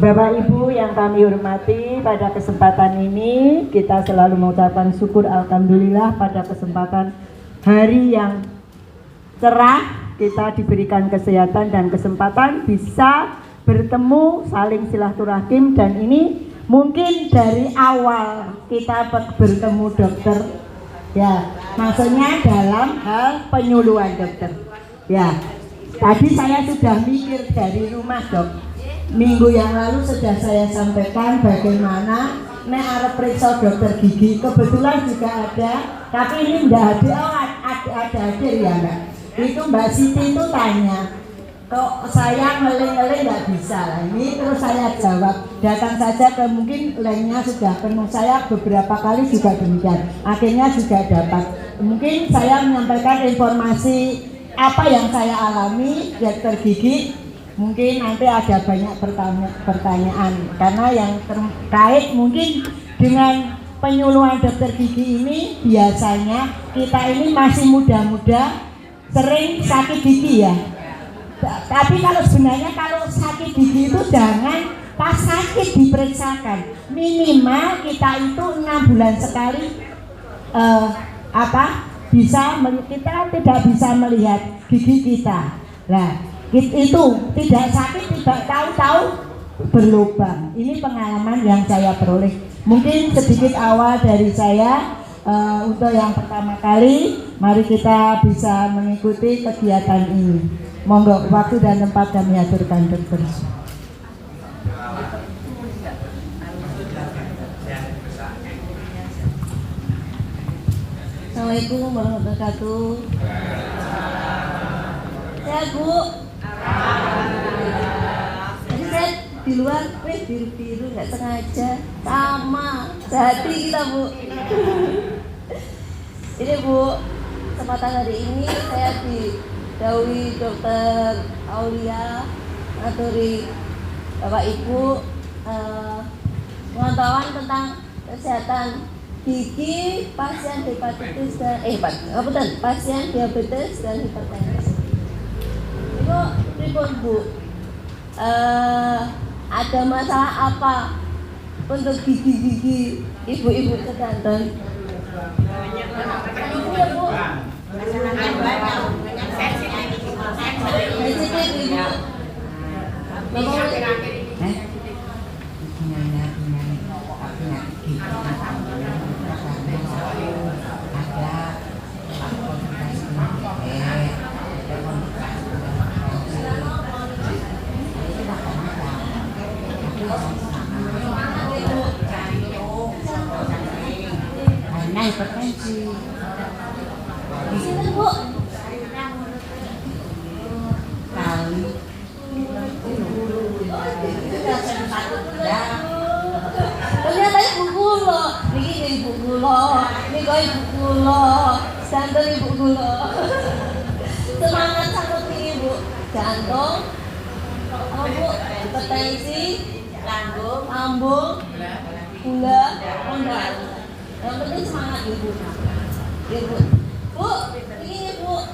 Bapak Ibu yang kami hormati, pada kesempatan ini kita selalu mengucapkan syukur alhamdulillah pada kesempatan hari yang cerah, kita diberikan kesehatan dan kesempatan bisa bertemu, saling silaturahim, dan ini mungkin dari awal kita bertemu dokter ya, maksudnya dalam hal penyuluhan dokter ya. Tadi saya sudah mikir dari rumah dok, minggu yang lalu sudah saya sampaikan bagaimana nek arep periksa dokter gigi, kebetulan juga ada, tapi ini enggak ada. Oh, ada hadir ya Mbak. Itu Mbak Siti itu tanya, kok saya ngeling-ngeling nggak bisa lah. Ini terus saya jawab, datang saja ke, mungkin lainnya sudah penuh. Saya beberapa kali juga demikian, akhirnya juga dapat. Mungkin saya menyampaikan informasi apa yang saya alami dokter gigi. Mungkin nanti ada banyak pertanyaan karena yang terkait mungkin dengan penyuluhan dokter gigi ini. Biasanya kita ini masih muda-muda sering sakit gigi ya, tapi kalau sebenarnya kalau sakit gigi itu jangan pas sakit diperiksakan, minimal kita itu 6 bulan sekali kita tidak bisa melihat gigi kita. Nah, itu tidak sakit, tidak tahu-tahu berlubang. Ini pengalaman yang saya peroleh. Mungkin sedikit awal dari saya untuk yang pertama kali. Mari kita bisa mengikuti kegiatan ini. Monggo, waktu dan tempat kami aturkan dokter. Assalamualaikum warahmatullahi wabarakatuh. Ya Bu. Jadi saya di luar, biru-biru nggak sengaja, sama jadi kita Bu. Ini Bu, kesempatan hari ini saya didhawuhi Dokter Aulia ngaturi Bapak Ibu pengetahuan tentang kesehatan gigi pasien hepatitis dan pasien diabetes dan hipertensi. Ibu, ribut Bu, ada masalah apa untuk gigi-gigi ibu-ibu sedanten? Ibu ya Bu, sensitif Ibu. Hipertensi. Di sini Bu. Kali. Ternyata ibu gula. Niki ibu gula. Niki ibu gula. Jantung ibu gula. Semangat sangat tinggi Bu. Jantung. Oh Bu, hipertensi, lambung, gula, rendah. Yang penting semangat Ibu. Ibu. Bu, ini Bu.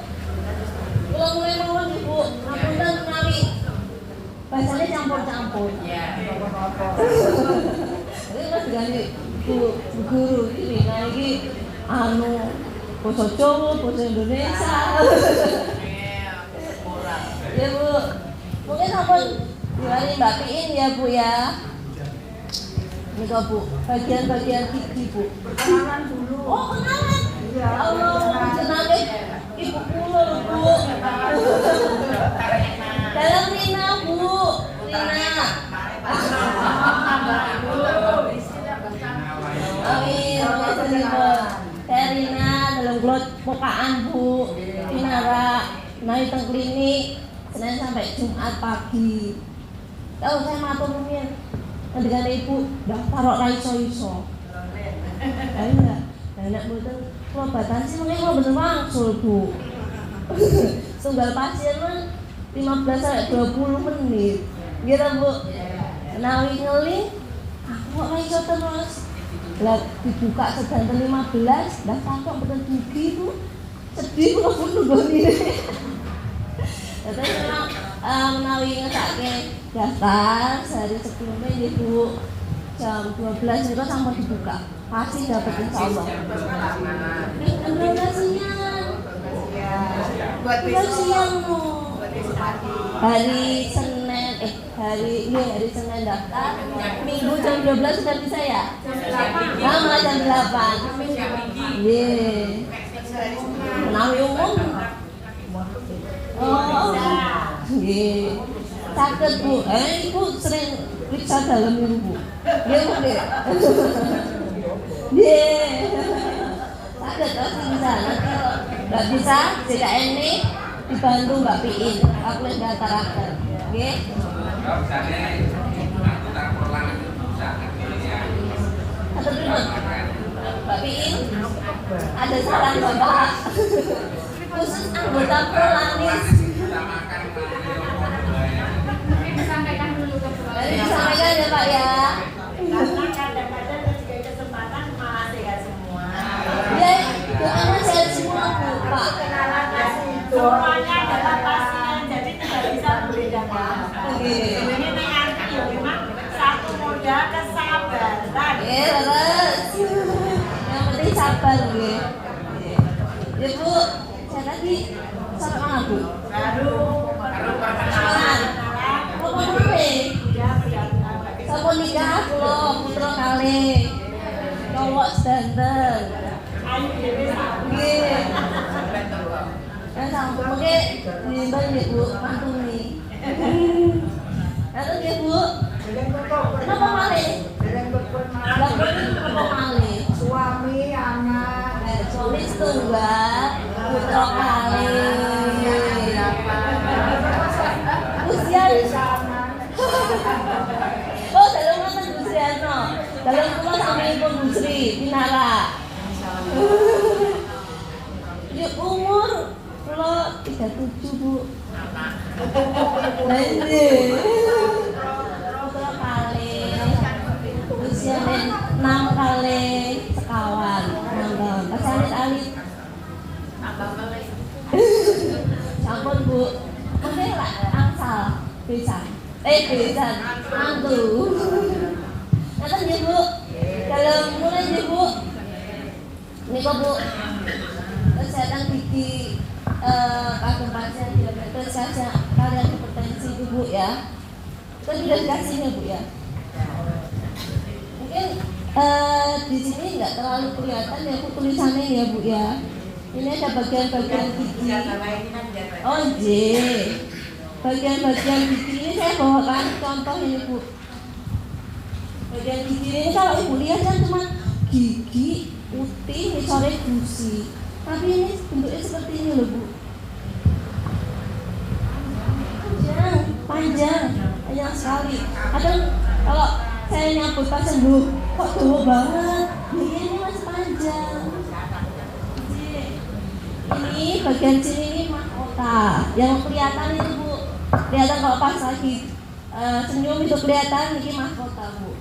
Kalau mulai mawon Ibu, ngapunten menawi. Bahasanya campur-campur. Iya. Ini Mas ganti Bu guru ini lagi basa Jawa, basa Indonesia. Ya Bu. Mungkin sampun diwari Mbak Piin ya Bu ya. Ini Bu, bagian-bagian gigi Bu. Kenalan dulu. Oh kenalan? Ya Allah, kenalin ibu kulo Bu. Dalam Rina Bu, Rina. Amin, saya Rina dalam glot pokaan Bu. Pinara, naik ke klinik Senin sampai Jumat pagi. Tahu saya matur nuwun. Dengan ibu daftar kok ra iso-iso. Ayo. Nek mboten pengobatan sih mengko kok bener wangsul Bu. Tunggal pasien mah 15 sampai 20 menit. Gitu Bu. Menawi ngeling aku kok ra iso terus. Lah dibuka sedanten 15, lah kok mboten gigi Bu. Sedih kok Bu nunggoni. Terus menawi ngesake daftar sehari sebelumnya Ibu jam 12 itu sampun dibuka. Pasti dapat insyaallah. Informasinya buat siang hari Senin hari Senin daftar. Minggu jam 12 sudah bisa ya? Malah jam 8. Menawi umum. Oh, nggih. Saged Bu. Ibu sering periksa dalam Bu. Nggih Bu. Nggih. Saged pasti bisa. Enggak bisa, JKN ini dibantu Mbak Piin. Aku wis dataraken. Nggih. Mbak Piin, ada saran Bapak khusus anggota Prolanis. Disampaikan dulu ke Bapak. Disampaikan ya Pak ya. Karena kadang-kadang ketika kesempatan malah sehat semua. Ya, doanya sehat semua Pak. Kenalan semuanya adalah pasien, jadi tidak bisa membedakan. Ini nanti ya memang satu modal kesabaran. Terus yang penting sabar nggih. Ya Bu, saya tadi sampai mana Bu? Baru Perkenalan. Apa mulai? Sampun nikah kula putra kalih. Cowok sedanten. ayu dhewe Nggih. Ya sampun mengke nimbal nggih Bu, mantuni. Halo nggih Bu. Kenapa malih? Lah kenapa malih? suami anak Suami setunggal, putra kalih. Usia oh, dalam ngoten Gus Riano. Dalam kula sami pun Bu Sri Pinara. Ya umur kula 37 Bu. Lah nggih. Putra kalih. Usia 6 kali sekawan. Nambah. Alit-alit. Sampun Bu. Mungkin lah angsal bisa. Bisa. Mantu. Ngaten nggih Bu. Kalau mulai nggih Bu. Nika Bu. Kesehatan gigi kagem pasien diabetes saja kalian hipertensi itu Bu ya. Kita sudah dikasihnya Bu ya. Mungkin di sini nggak terlalu kelihatan ya Bu tulisannya ya Bu ya. Ini ada bagian-bagian gigi. Oh jee. Bagian-bagian gigi ini saya bawakan contoh ini Bu. Bagian gigi ini kalau Ibu lihat kan cuma gigi putih, misalnya gusi. Tapi ini bentuknya seperti ini loh Bu. Panjang sekali. Kadang kalau saya nyambut pasien Bu, kok tua banget. Ini masih panjang. Ini bagian sini ini mahkota. Yang kelihatan itu Bu, kelihatan kalau pas lagi senyum itu kelihatan ini mahkota Bu.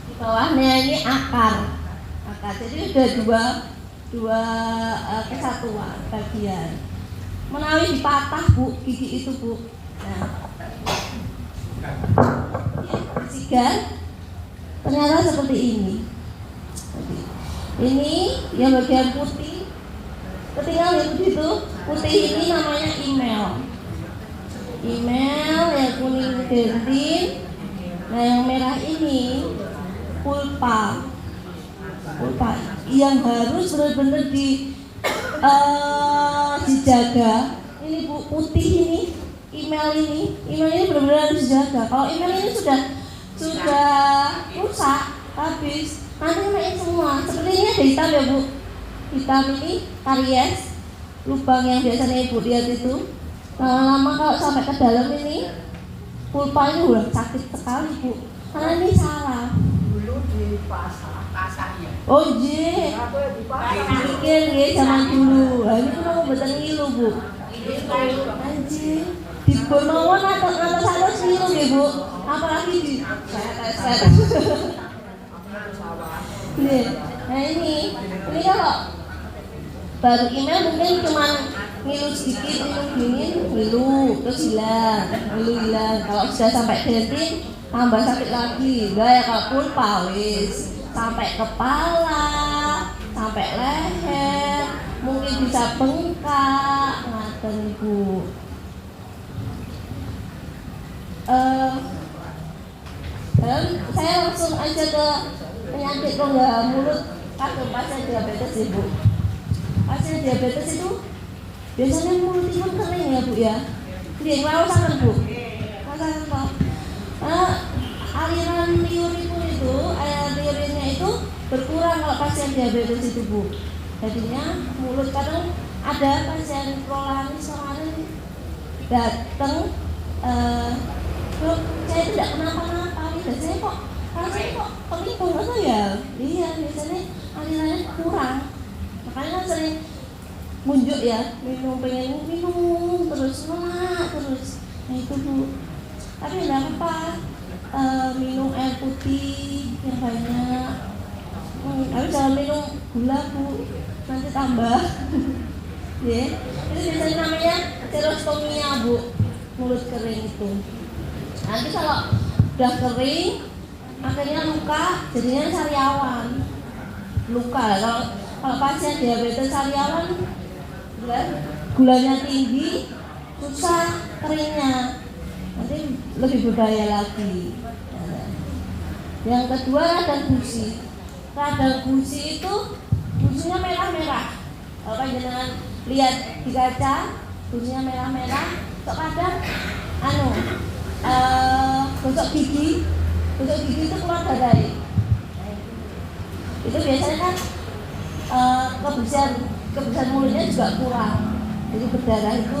Di bawahnya ini akar. Jadi udah dua kesatuan bagian. Menawi dipatah Bu gigi itu Bu. Nah, sigar ternyata seperti ini. Ini yang bagian putih. Ketinggal yang begitu putih ini namanya email yang kuning dentin. Nah yang merah ini pulpa yang harus benar-benar dijaga. Ini Bu putih ini email ini benar-benar harus dijaga. Kalau email ini sudah rusak habis nanti naik semua. Seperti ini ada hitam ya Bu. Hitam ini karies lubang yang biasanya Ibu lihat itu. Lama-lama kalau sampai ke dalam ini pulpa ini udah sakit sekali Bu. Karena ini salah. dulu di pasar ya. Oh jee, pikir nggih zaman dulu. Lah ini mau mboten ngilu Bu. Anjir, di Bonowon atau atas ngilu nggih Bu. Apalagi di set. Nih, nah ini kalau baru email mungkin cuma ngilu sedikit, minum dingin, ngilu, terus hilang, kalau sudah sampai genting tambah sakit lagi. Enggak ya kalau pulpa wis sampai kepala, sampai leher, mungkin bisa bengkak, ngaten Ibu. Dan saya langsung aja ke penyakit rongga mulut atau pasien diabetes Ibu. Pasien diabetes itu biasanya mulut itu kering ya Bu ya. Kering rawasan Bu. Rawasan kok. Aliran liurinnya itu berkurang kalau pasien diabetes itu Bu. Jadinya mulut kadang ada pasien prolaris kemarin datang, Dok, saya itu tidak kenapa-napa, biasanya kok rasanya kok kering banget ya. Iya, biasanya alirannya kurang, makanya kan sering munjuk ya, pengen minum terus, nolak terus. Nah itu Bu, tapi tidak apa, minum air putih yang banyak. Tapi jangan minum gula Bu, nanti tambah. Ya, itu biasanya namanya serostomia Bu, mulut kering itu. Nanti kalau udah kering, akhirnya luka, jadinya sariawan. Luka, kalau pasien diabetes sariawan, gulanya tinggi, susah keringnya, nanti lebih berbahaya lagi. Yang kedua radang gusi. Radang gusi itu gusinya merah-merah. Kalau jangan lihat di kaca, gusinya merah-merah. Kadang gosok gigi itu keluar darah. Itu biasanya kan kebersihan mulutnya juga kurang. Jadi berdarah itu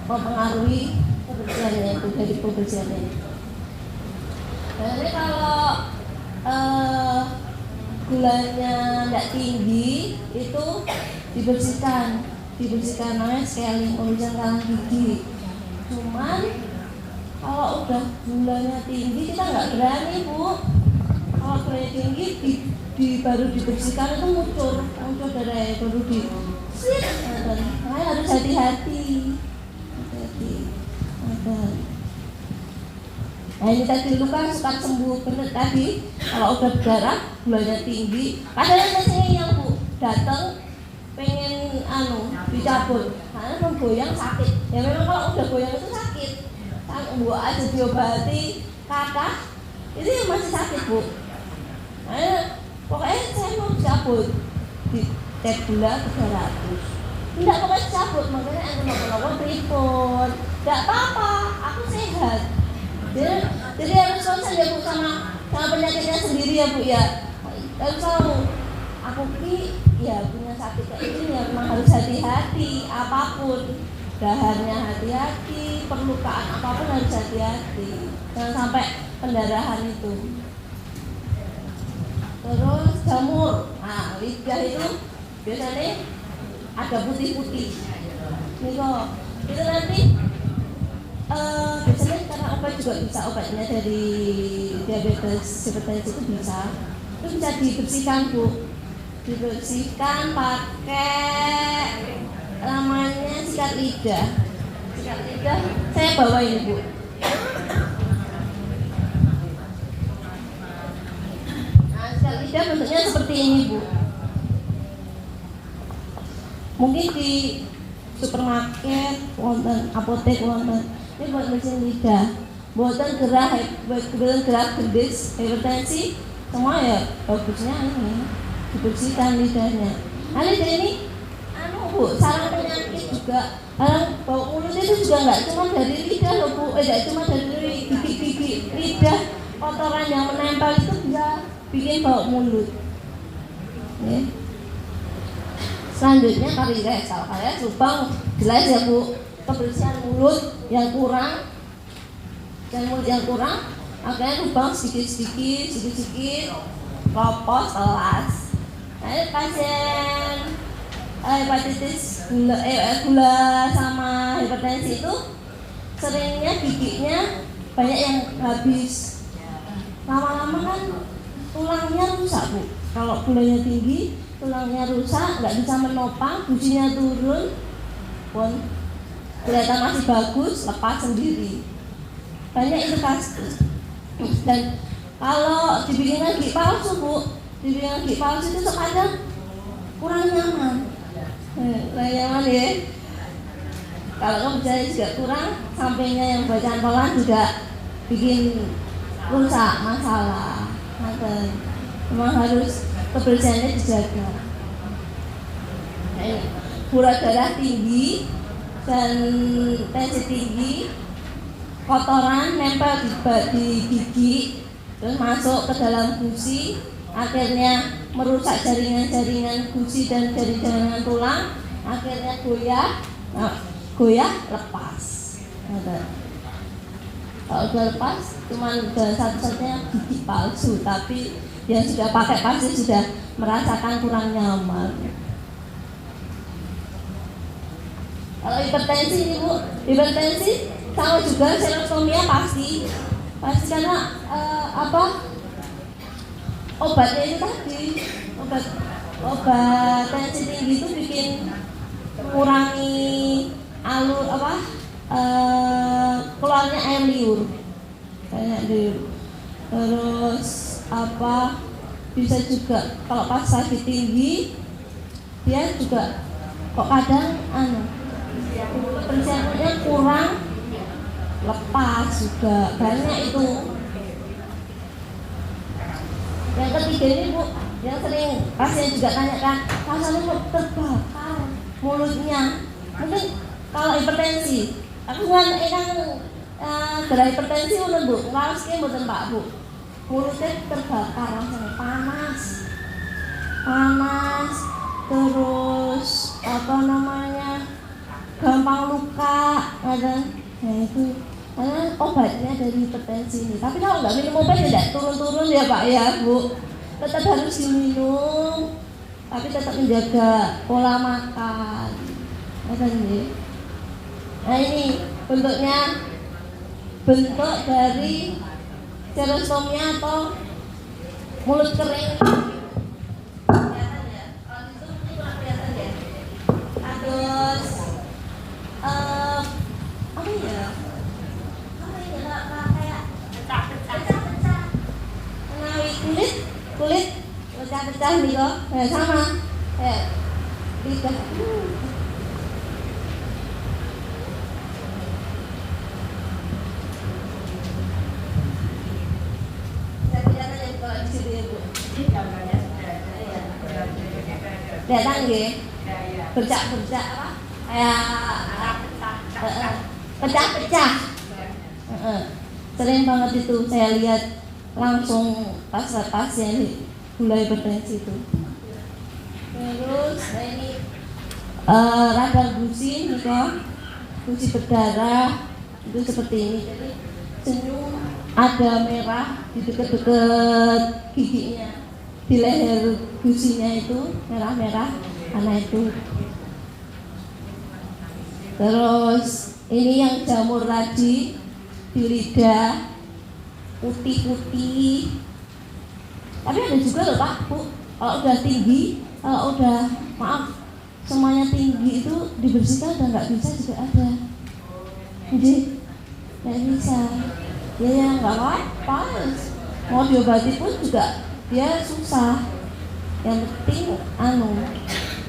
mempengaruhi kebersihannya itu, dari kebersihannya. Jadi kalau gulanya tidak tinggi itu dibersihkan namanya scaling, pembersihan kalang gigi. Cuman kalau udah gulanya tinggi kita nggak berani Bu. Kalau gulanya tinggi baru dibersihkan itu muncul darah baru makanya harus hati-hati. Nah ini tadi luka cepat sembuh bener tadi. Kalau udah berdarah gulanya tinggi, kadang yang Bu datang pengen dicabut karena menggoyang sakit. Ya memang kalau udah goyang itu sakit. Kan buat aja diobati kakak itu masih sakit Bu. Pokoknya saya mau dicabut di cek gula 300. Tidak pokoknya dicabut, makanya ente mau telepon. Tidak apa-apa, aku sehat. Jadi harus konsen ya Bu sama penyakitnya sendiri ya Bu ya. Harus tahu aku ya punya sakit kayak ini ya, memang harus hati-hati apapun. Daharnya hati-hati, perlukaan apapun harus hati-hati. Jangan sampai pendarahan itu. Terus jamur, lidah itu biasanya ada putih-putih. Ini kok, itu nanti biasanya karena obat juga bisa, obatnya dari diabetes hipertensi itu bisa. Itu bisa dibersihkan Bu, dibersihkan pakai namanya sikat lidah. Sikat lidah saya bawa ini Bu. Nah sikat lidah bentuknya seperti ini Bu. Mungkin di supermarket, wonten apotek wonten. Ini buat bersihin lidah. Buatan gerah gendis, hipertensi, semua ya bagusnya ini dibersihkan lidahnya. Nah lidah ini Bu, sarang penyakit juga. Bau mulut itu juga nggak cuma dari lidah loh Bu, tidak cuma dari gigi lidah, kotoran yang menempel itu bisa bikin bau mulut. Ya. Selanjutnya karies, kalau karies lubang jelas ya Bu, kebersihan mulut yang kurang, akhirnya lubang sedikit, kopos, telas. Nah, pasien hepatitis gula sama hipertensi itu seringnya giginya banyak yang habis. Lama-lama kan tulangnya rusak Bu. Kalau gulanya tinggi, tulangnya rusak, nggak bisa menopang, gusinya turun, pun kelihatan masih bagus, lepas sendiri. Banyak itu kasus. Dan kalau dibikin lagi palsu Bu, dibikin lagi palsu itu terkadang kurang nyaman. Kurang nyaman ya. Kalau kepercayaan juga kurang, sampainya yang bacaan pelan juga bikin rusak masalah. Memang harus kebersihannya dijaga. Gula darah tinggi dan tensi tinggi, kotoran nempel di gigi, terus masuk ke dalam gusi, akhirnya merusak jaringan-jaringan gusi dan jaringan tulang, akhirnya goyah lepas. Kalau udah lepas, cuman satu-satunya gigi palsu, tapi yang sudah pakai pasti sudah merasakan kurang nyaman. Kalau hipertensi ini Bu, hipertensi sama juga serostomia pasti karena obatnya itu tadi, obat tensi tinggi itu bikin mengurangi alur keluarnya air liur kayak liur. Terus bisa juga kalau pas sakit tinggi dia juga kok kadang kebersihannya kurang, lepas juga banyak itu. Yang ketiga ini Bu, yang sering pasien juga tanyakan, rasanya terbakar mulutnya. Mungkin kalau hipertensi, aku kan gara hipertensi udah Bu, kalau sih bukan Pak Bu, mulutnya terbakar langsung panas, terus gampang luka, ada. Nah itu karena obatnya dari hipertensi ini. Tapi kalau nggak minum obat ya tidak turun-turun ya Pak ya Bu. Tetap harus diminum, tapi tetap menjaga pola makan. Nah ini bentuk dari serostomia atau mulut kering. Kelihatan ya? Kalau itu kurang kelihatan ya. Terus pecah-pecah. Kulit pecah-pecah nih kok. Sama kayak lidah. Kelihatan nggih? Bercak-bercak apa? Kayak pecah-pecah. Sering banget itu saya lihat langsung pasien gula hipertensi itu. Terus ini radang gusi nih kok, gusi berdarah itu seperti ini. Jadi senyum ada merah di dekat-dekat giginya, di leher gusinya itu merah-merah karena itu. Terus ini yang jamur tadi di lidah putih-putih. Tapi ada juga loh Pak Bu, kalau udah tinggi, kalau udah semuanya tinggi itu dibersihkan udah nggak bisa juga ada. Jadi nggak bisa. Ya nggak apa-apa. Mau diobati pun juga dia susah. Yang penting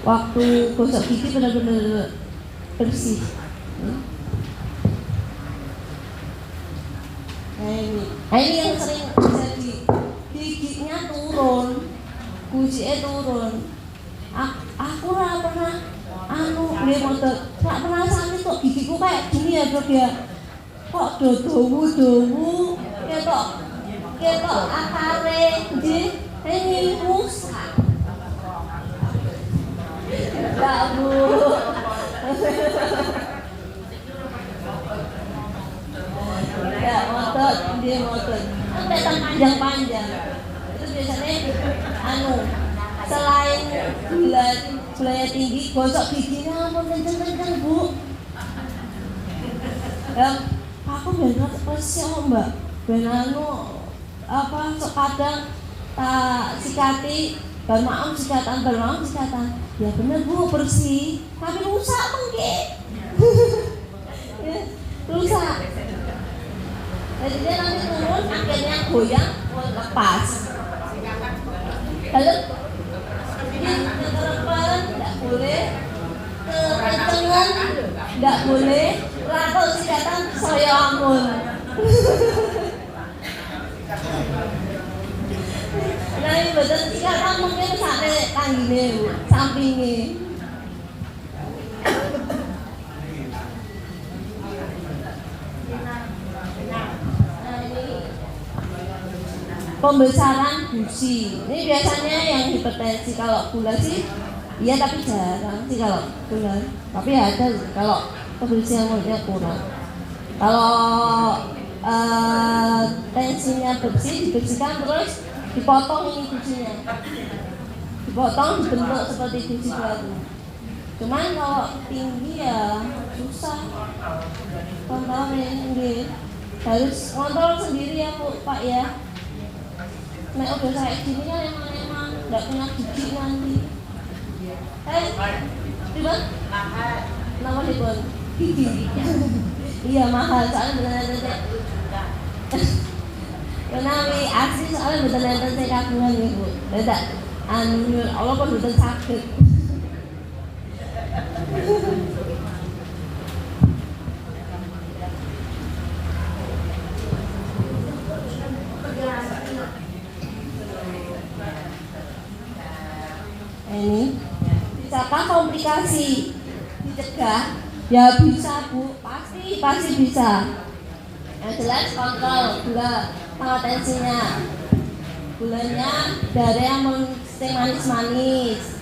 waktu gosok gigi benar-benar bersih. Nah ini yang sering terjadi, giginya turun, gusinya turun. Aku nggak pernah nggak pernah sakit kok gigiku kayak gini ya Dok ya. Kok dowu ketok akare ini rusak. Enggak Bu. Ya motot, dia motot. Sampai panjang-panjang. Itu biasanya selain gulanya tinggi, gosok giginya ampun kenceng-kenceng Bu. Aku bener kesel Mbak. Ben kadang tak sikati, bar maaf sikatan. Ya bener Bu, bersih, tapi rusak mungkin. Ya, rusak. Jadi dia nanti turun, akhirnya goyang, lepas. Lalu kerepan tidak boleh, kekencengan tidak boleh, ratau sikatan saya amun. Nah ini betul sikatan mungkin sampai tanggine, sampingnya. Pembesaran gusi, ini biasanya yang hipertensi. Kalau gula sih, iya tapi jarang sih kalau gula. Tapi ada kalau pembersihan mulutnya kurang. Kalau tensinya bersih, dibersihkan terus dipotong ini gusinya, dipotong dibentuk seperti gusi baru. Cuman kalau tinggi ya susah kontrolnya, harus kontrol sendiri ya Bu, Pak ya. Nek udah saya gini kan emang nggak punya gigi nanti. Ribet? Kenapa ribet? Gigi. Iya mahal soalnya bener-bener Menawi asli soalnya bener-bener saya kagungan ya Bu. Tidak, Allah pun betul sakit. Ini bisakah komplikasi dicegah? Ya bisa Bu, pasti bisa. Yang jelas kontrol gula sama tensinya. Gulanya dari yang manis-manis.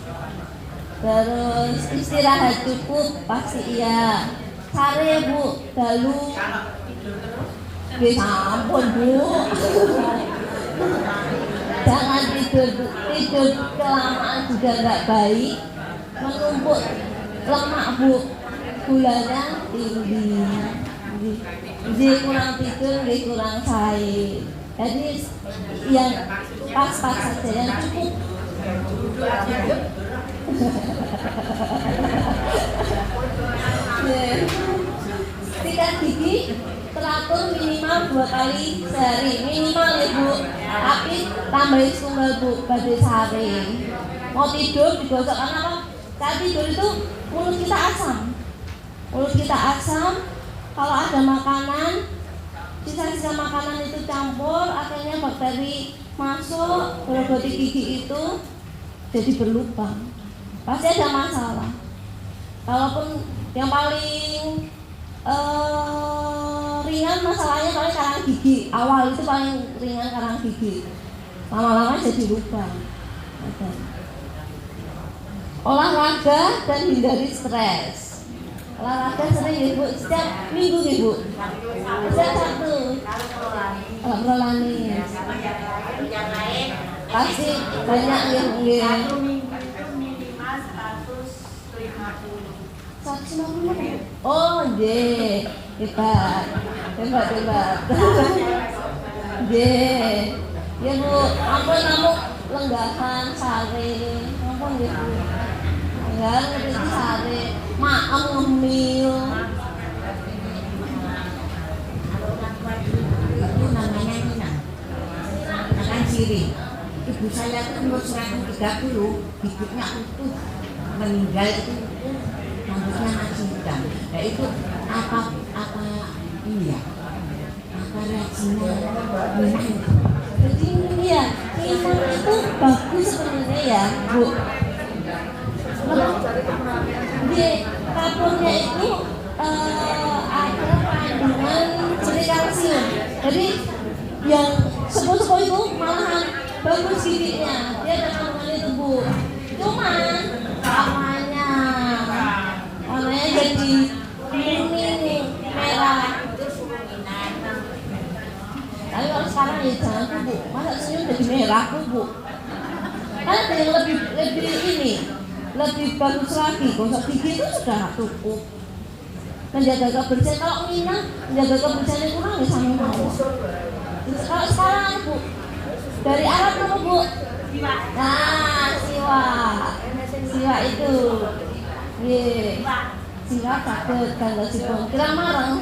Terus istirahat cukup pasti iya. Sare Bu, dalu. Bisa ampun Bu. Jangan tidur kelamaan juga nggak baik, menumpuk lemak Bu, gulanya tinggi, jadi kurang tidur, jadi kurang cair. Jadi yang pas-pas saja, yang cukup. Sikat gigi teratur minimal 2 kali sehari, minimal ya Bu. Tapi tambahin tunggal Bu, badai sehari. Mau tidur digosok karena apa? Saat tidur itu mulut kita asam. Kalau ada makanan, sisa-sisa makanan itu campur, akhirnya bakteri masuk, gerogoti gigi itu jadi berlubang. Pasti ada masalah. Kalaupun yang paling ringan masalahnya paling karang gigi, awal itu paling ringan karang gigi, lama-lama jadi lubang. Olahraga dan hindari stres. Olahraga sering ya Bu, setiap minggu ya Bu, setiap Sabtu. Kalau berolahraga pasti banyak yang Satu minggu itu minimal 150. 150. Oh je, hebat. Je, ya Bu, ampun kamu lenggahan sare, ampun ya Bu. Lenggahan itu sare, maem ngemil. Itu namanya Nina, akan ciri. Ibu saya itu umur 130, hidupnya utuh, meninggal itu rambutnya masih hitam. Nah itu apa ini ya? Apa reaksinya? Jadi ya, imun itu bagus sebenarnya ya Bu. Di kapurnya itu ada kandungan seri kalsium. Jadi yang sepuh-sepuh itu malahan bagus giginya. Dia ada kandungan itu Bu. Cuman warnanya jadi kuning merah. Tapi kalau sekarang ya jangan Bu. Masa senyum jadi merah Bu? Kan ada yang lebih bagus lagi. Gosok gigi itu sudah cukup. Menjaga kebersihan, kalau minang menjaga kebersihan kurang ya sama mau. Kalau sekarang Bu, dari Arab apa Bu? Nah, siwa itu. Ye. Siwa takut kalau sipun kira marang.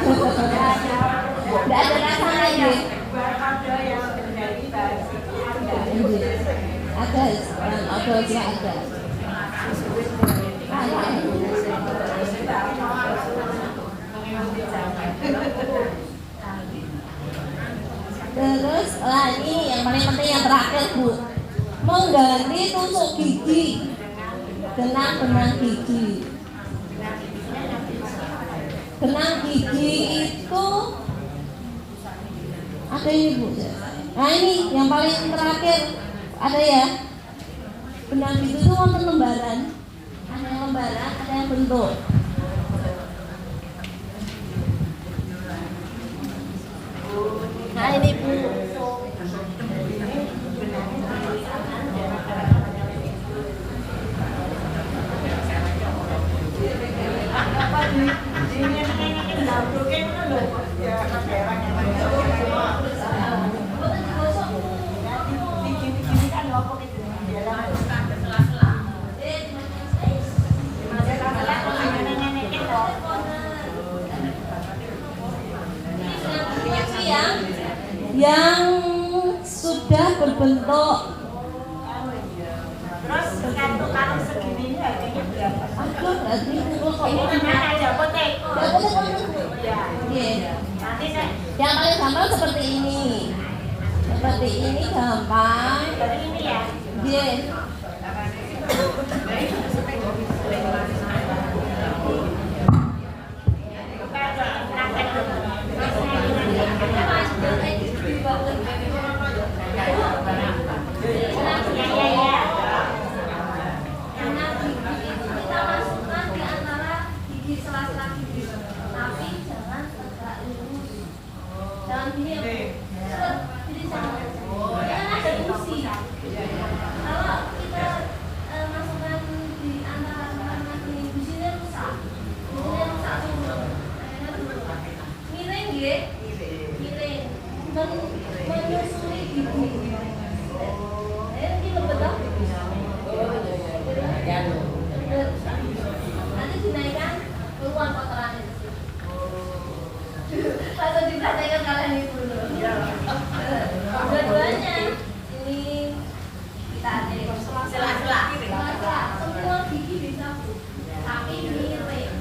Enggak ada rasanya ya. Ada, juga ada. Terus ini yang paling penting yang terakhir Bu, mengganti tusuk gigi dengan benang gigi. Benang gigi itu ada ini Bu. Nah ini yang paling terakhir ada ya. Benang gigi itu wonten lembaran. Ada yang lembaran, ada yang bentuk. Nah ini Bu. Yang sudah berbentuk. Terus kalau segini ini harganya berapa? Aduh, berarti Ini namanya Japotek. Nanti saya yang paling gampang seperti ini. Seperti ini gampang. dari ini ya. Dia. Menyusui gigi. Ini betul. Nanti dinaikkan keluar kotoran itu. Atau dipraktekkan kalian itu dulu. Dua-duanya ini kita ada sela-sela. Semua gigi bisa Bu, tapi miring.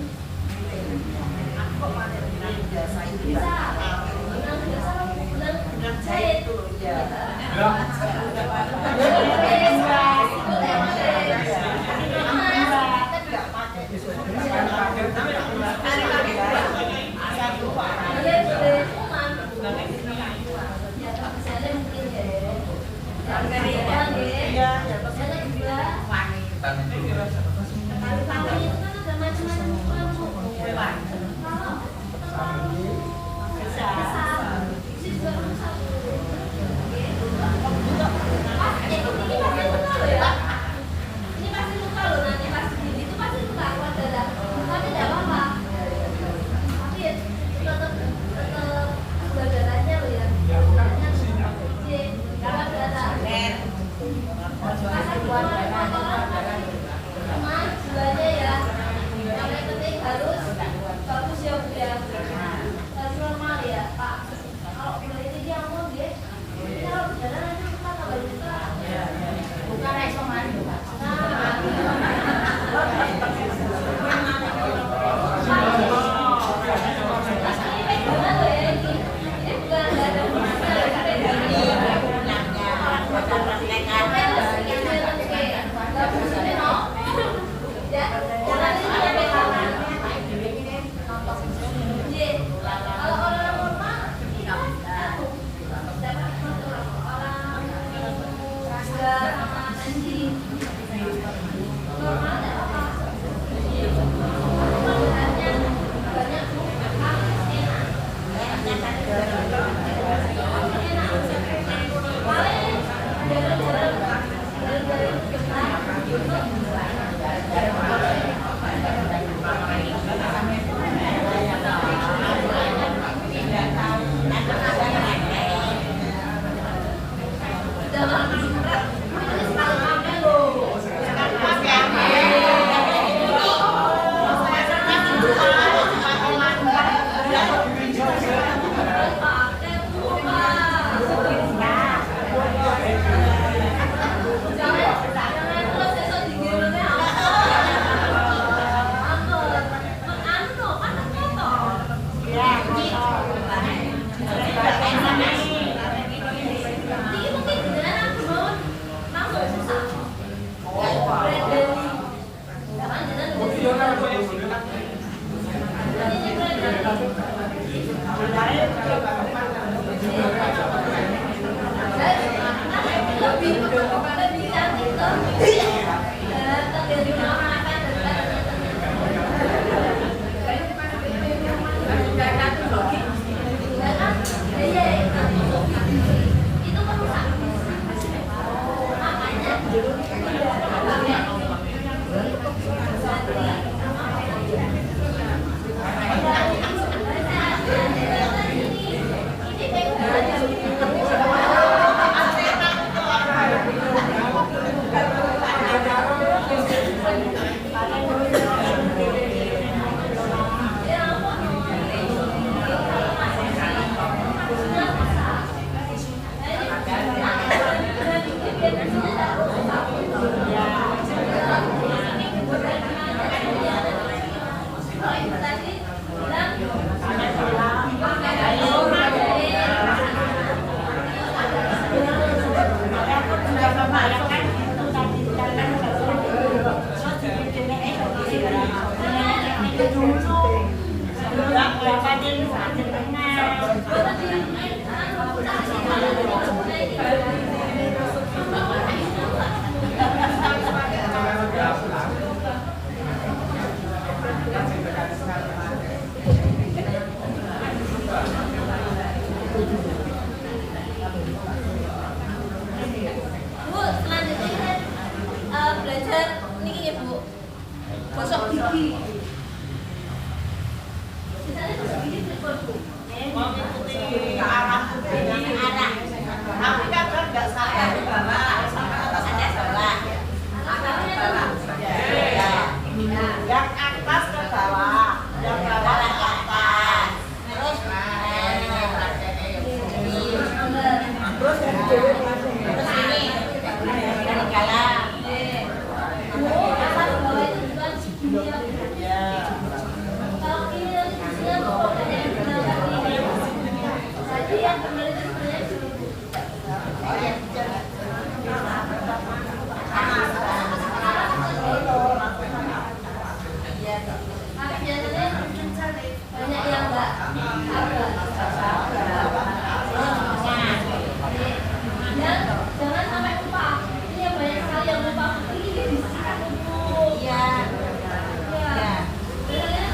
Bisa. Benang jahit. Harus bagus ya Bu ya, harus normal ya Pak. Bu, selanjutnya kita belajar ini ya Bu, gosok gigi. Misalnya gosok gigi berapa Bu? Ke arah tapi kadang nggak sampai ke bawah, sampai atas bawah. Ya. Yang atas ke bawah, yang bawah ke atas. Terus ini dari kalah. Oh, atas bawah itu bukan gigi ya Bu? Ya. Kalau ini nanti hasilnya pokoknya yang benar ini. Jadi yang benar itu sebenarnya dulu Bu. Tapi biasanya banyak yang enggak dan jangan sampai lupa. Ini yang banyak sekali yang lupa. Ini disikat dulu. Iya. Ya. Biasanya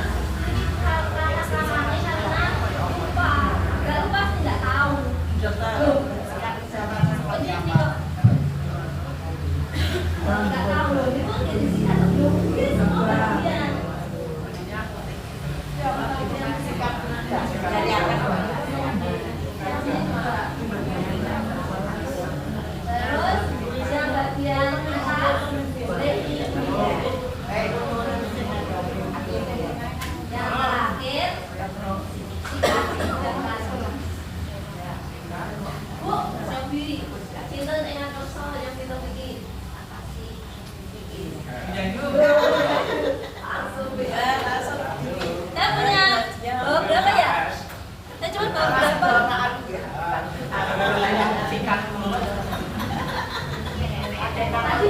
karena salah karena lupa. Enggak lupa sih enggak tahu. Tuh. Oh, dia ini kok. Enggak tahu loh. Itu kan disikat dulu. Ini semua bagian. Dari atas bawah. Terus yang bagian atas boleh diikat. Yang terakhir Bu, Sobi, cinta dengan kerso yang kita bikin. Saya punya bawa berapa ya? Saya cuma bawa berapa? Tadi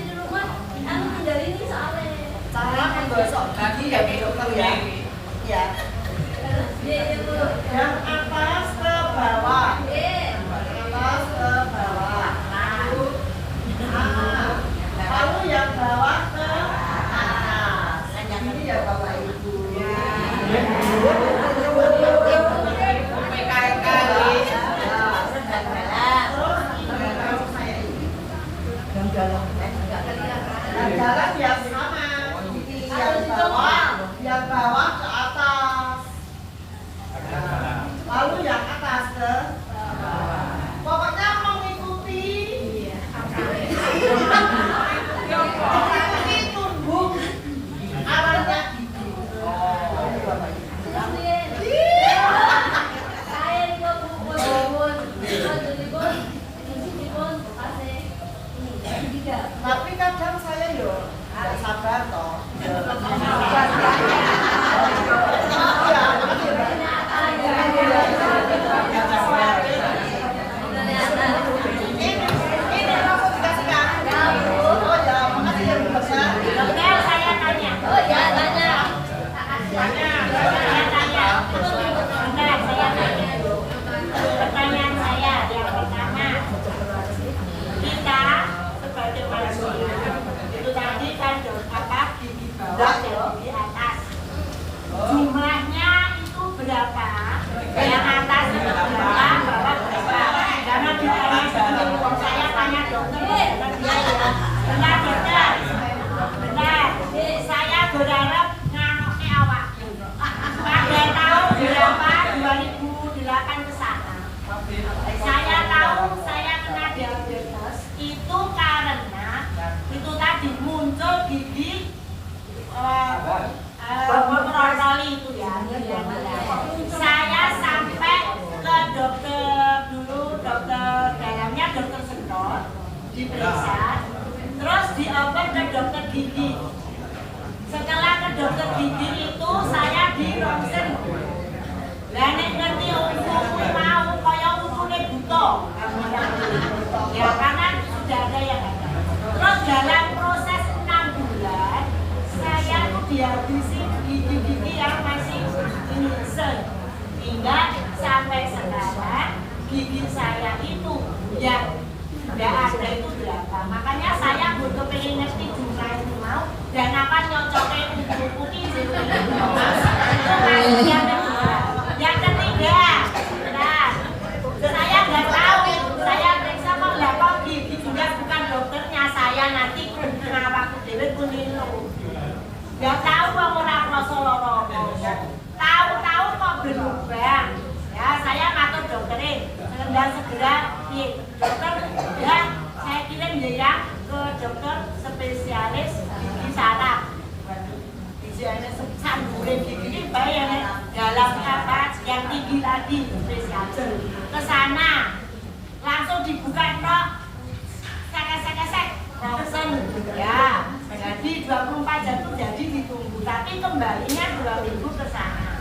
di rumah, aku tinggal ini soalnya. Cara menggosok kaki ya dokter ya. Ya. Iya Bu. Yang atas ke bawah. Iya. Atas ke bawah. Lalu yang bawah ke atas. Ini ya Bapak Ibu. Jalan yang sama. Yang bawah ke atas. Lalu yang atas ke pokoknya mengikuti tubuh arahnya gitu. Saya ini kok Bu, jadi pun kasih ini tiga. Tapi kadang saya yo nggak sabar toh. Ini langsung dikasihkan. Oh ya, makasih ya Bu. Dokter, saya tanya. Oh ya, tanya. Pertanyaan saya yang pertama, kita sebagai manusia itu tadi kan gigi bawah dan gigi atas. Jumlahnya itu berapa? Yang atas itu berapa? Bawah berapa? Jangan ditanya sendiri. Saya tanya dokter, bukan dia ya. Benar dokter. muncul gigi protoli itu ya. Saya sampai ke dokter dulu, dokter dalamnya dokter Sentot, diperiksa, terus dioper ke dokter gigi. Setelah ke dokter gigi itu saya di ronsen. Lah nek ngerti ungu mau kaya untune buta. Ya karena sudah ada yang ada. Terus dalam proses 6 bulan saya tuh dihabisi gigi-gigi yang masih ini hingga sampai sekarang gigi saya itu yang tidak ada itu berapa. Makanya saya butuh pengen ngerti jumlah itu mau dan apa nyocoknya untuk putih itu yang ketiga. Nah, saya nggak tahu, saya periksa kok nggak kok gigi juga bukan dokternya, saya nanti ngapa dewe kunilo nggak tahu kok orang prosoloro tahu kok berubah ya. Saya ngatur dokternya dan segera dokter ya saya kirim dia ke dokter spesialis gigi saraf. Sambungin gigi bayar dalam apa yang tinggi tadi spesialis ke sana langsung dibuka tok sek ronsen ya. Jadi 24 jam itu jadi ditunggu, tapi kembalinya 2 minggu ke sana.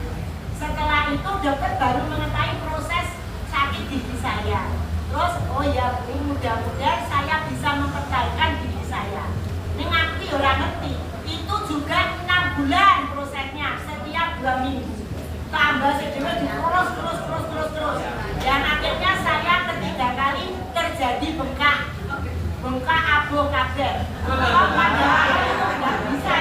Setelah itu dokter baru mengetahui proses sakit gigi saya. Terus oh ya Bu, mudah-mudahan saya bisa mempertahankan gigi saya. Ini ngerti orang ngerti. Itu juga 6 bulan prosesnya, setiap 2 minggu. Tambah sedikit terus. Dan akhirnya saya ketiga kali terjadi bengkak abo kabel. Padahal nggak bisa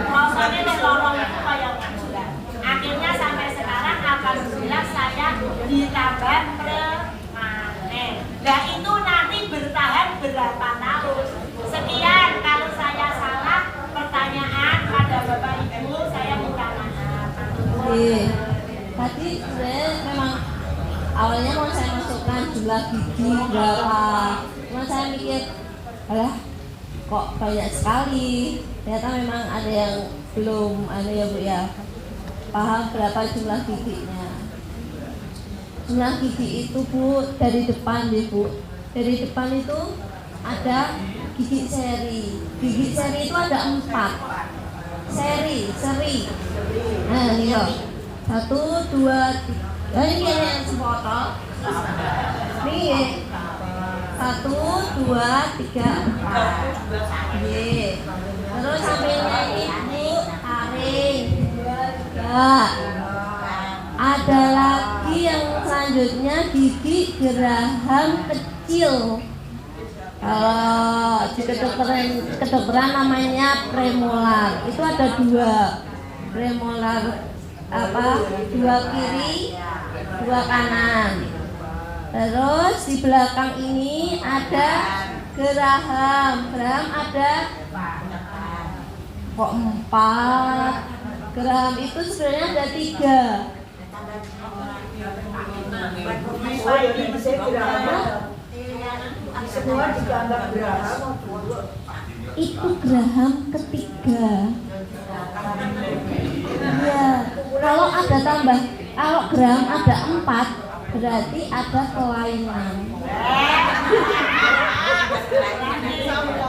prosesnya lorong itu kayak bulan. Akhirnya sampai sekarang alhamdulillah saya ditambah permanen. Nah itu nanti bertahan berapa tahun? Sekian, kalau saya salah pertanyaan pada Bapak Ibu saya minta maaf. Tadi sebenarnya memang awalnya mau saya masukkan jumlah gigi berapa, cuma saya mikir, alah kok banyak sekali. Ternyata memang ada yang belum ada ya Bu ya, paham berapa jumlah giginya. Jumlah gigi itu Bu dari depan deh Bu, dari depan itu ada gigi seri. Gigi seri itu ada 4 seri. Nah ini loh, 1, 2, 3. Ini yang sepotong. Nih 1, 2, 3, 4. Terus sampingnya ini taring. Ada lagi yang selanjutnya gigi geraham kecil. Kalau di kedokteran namanya premolar. Itu ada 2 premolar, apa 2 kiri 2 kanan. Terus di belakang ini ada geraham ada kok 4. Geraham itu sebenarnya ada 3. Semua dianggap geraham. Itu geraham ketiga. Iya. Kalau ada tambah, kalau geraham ada 4, berarti ada kelainan.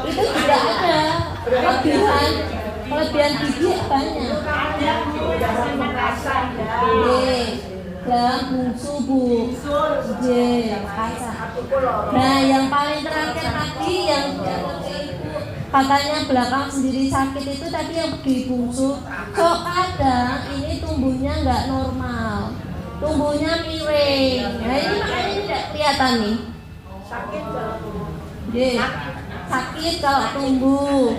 Itu tidak ada kelebihan gigi banyak. Geraham bungsu Bu. Nah yang paling terakhir tadi yang katanya belakang sendiri sakit itu tadi yang gigi bungsu. Kok kadang ini tumbuhnya nggak normal, tumbuhnya miring. Nah ini makanya tidak kelihatan nih. Sakit kalau tumbuh.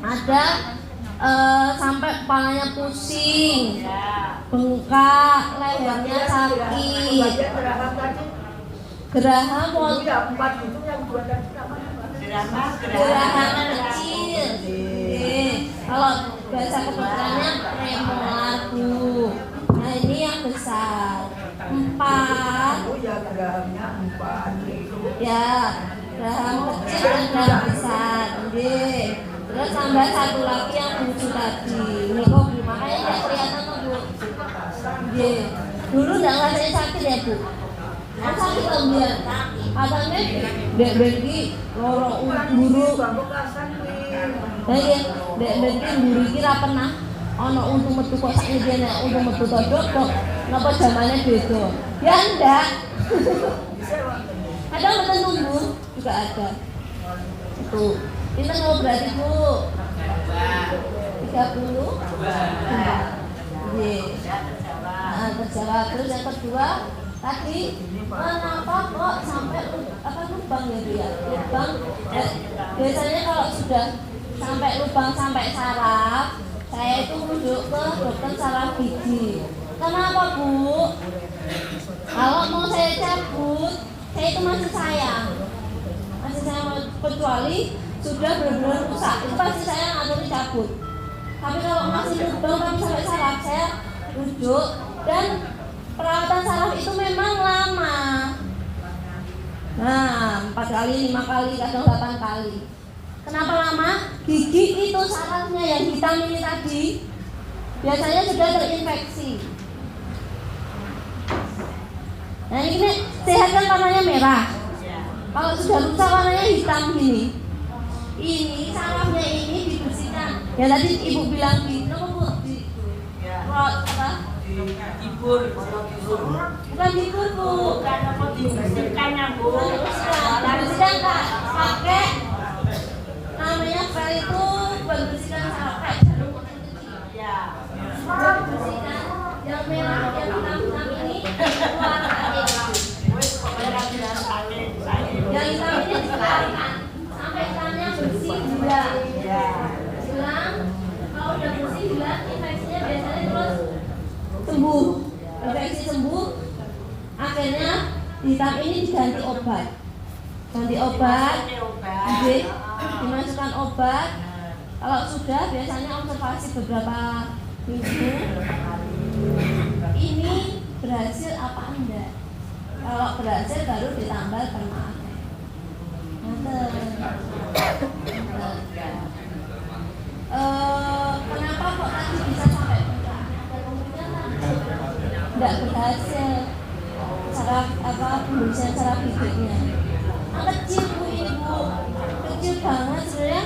Ada sampai kepalanya pusing, bengkak, lehernya sakit. Geraham geraham kecil. Kalau bahasa kedokterannya premolar Bu. Nah ini yang besar 4. Ya gerahamnya 4. Ya Geraham kecil dan geraham besar. Nggih. Terus tambah satu lagi yang bungsu tadi. Niko Bu, makanya nggak kelihatan tuh Bu. Nggih. Dulu nggak ngerasain sakit ya Bu? Kan sakit loh dia. Katanya dek beki loro guru. Jadi dek beki guru kira pernah ono untung metu kok sakit dia nek untung metu todok kok. Napa zamannya beda? Ya enggak. Ada betul tunggu juga ada. Itu. Ini mau berarti Bu? 30? Iya. Nah, terjawab. Terus yang kedua tadi kenapa kok sampai lubang ya Bu ya? Lubang. Biasanya kalau sudah sampai lubang sampai saraf, saya itu rujuk ke dokter saraf gigi. Kenapa Bu? Kalau mau saya cabut, saya itu masih sayang, kecuali sudah benar-benar rusak, itu pasti saya ngatur cabut. Tapi kalau masih lubang tapi sampai saraf, saya rujuk. Dan perawatan saraf itu memang lama. Nah, 4 kali, 5 kali, kadang 8 kali. Kenapa lama? Gigi itu sarafnya yang hitam ini tadi biasanya sudah terinfeksi. Nah ini sehat kan warnanya merah. Kalau sudah rusak warnanya hitam gini. Ini sarafnya ini dibersihkan. Ya tadi ibu bilang di, apa Bu? Di apa? Dibur. Bukan dibur Bu. Bukan apa dibersihkannya Bu. Dibersihkan Kak. Pakai namanya pel itu membersihkan saraf kayak jarum kecil. Ya. Dibersihkan yang merah yang hitam ini keluar yang hitam ini dikeluarkan sampai ikannya bersih hilang. Hilang, kalau udah bersih hilang, infeksinya biasanya terus sembuh. Infeksi sembuh, akhirnya hitam ini diganti obat. Ganti obat, dimasukkan obat. Kalau sudah, biasanya observasi beberapa minggu. Ini berhasil apa enggak? Kalau berhasil baru ditambah permanen. Kenapa kok tadi bisa sampai pecah? Enggak berhasil cara pembersihan cara giginya. Kecil Bu ini Bu, kecil banget sebenarnya.